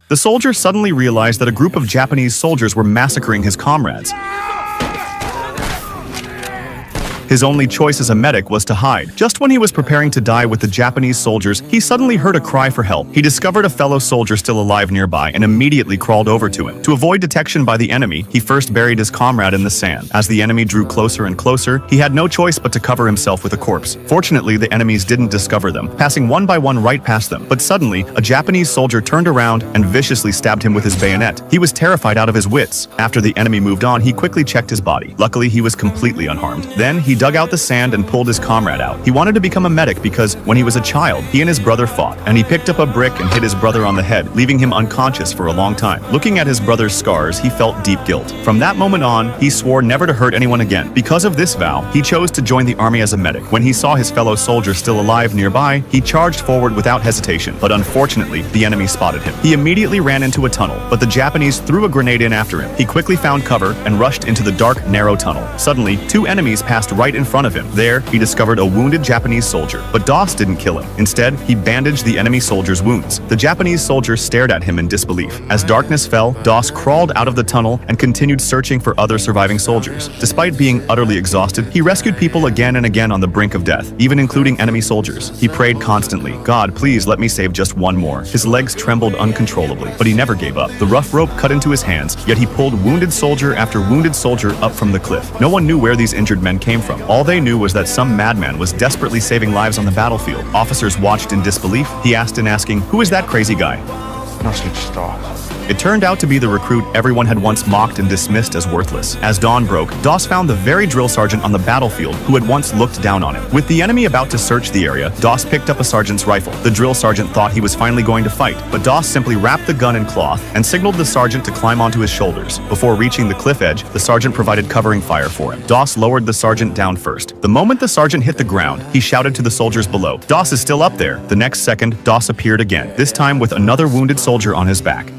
The soldier suddenly realized that a group of Japanese soldiers were massacring his comrades. His only choice as a medic was to hide. Just when he was preparing to die with the Japanese soldiers, he suddenly heard a cry for help. He discovered a fellow soldier still alive nearby and immediately crawled over to him. To avoid detection by the enemy, he first buried his comrade in the sand. As the enemy drew closer and closer, he had no choice but to cover himself with a corpse. Fortunately, the enemies didn't discover them, passing one by one right past them. But suddenly, a Japanese soldier turned around and viciously stabbed him with his bayonet. He was terrified out of his wits. After the enemy moved on, he quickly checked his body. Luckily, he was completely unharmed. Then, he dug out the sand and pulled his comrade out. He wanted to become a medic because, when he was a child, he and his brother fought, and he picked up a brick and hit his brother on the head, leaving him unconscious for a long time. Looking at his brother's scars, he felt deep guilt. From that moment on, he swore never to hurt anyone again. Because of this vow, he chose to join the army as a medic. When he saw his fellow soldier still alive nearby, he charged forward without hesitation, but unfortunately, the enemy spotted him. He immediately ran into a tunnel, but the Japanese threw a grenade in after him. He quickly found cover and rushed into the dark, narrow tunnel. Suddenly, two enemies passed right in front of him. There, he discovered a wounded Japanese soldier, but Doss didn't kill him. Instead, he bandaged the enemy soldier's wounds. The Japanese soldier stared at him in disbelief. As darkness fell, Doss crawled out of the tunnel and continued searching for other surviving soldiers. Despite being utterly exhausted, he rescued people again and again on the brink of death, even including enemy soldiers. He prayed constantly, "God, please let me save just one more." His legs trembled uncontrollably, but he never gave up. The rough rope cut into his hands, yet he pulled wounded soldier after wounded soldier up from the cliff. No one knew where these injured men came from. All they knew was that some madman was desperately saving lives on the battlefield. Officers watched in disbelief. He asked in asking, "Who is that crazy guy?" It turned out to be the recruit everyone had once mocked and dismissed as worthless. As dawn broke, Doss found the very drill sergeant on the battlefield who had once looked down on him. With the enemy about to search the area, Doss picked up a sergeant's rifle. The drill sergeant thought he was finally going to fight, but Doss simply wrapped the gun in cloth and signaled the sergeant to climb onto his shoulders. Before reaching the cliff edge, the sergeant provided covering fire for him. Doss lowered the sergeant down first. The moment the sergeant hit the ground, he shouted to the soldiers below, "Doss is still up there." The next second, Doss appeared again, this time with another wounded soldier on his back.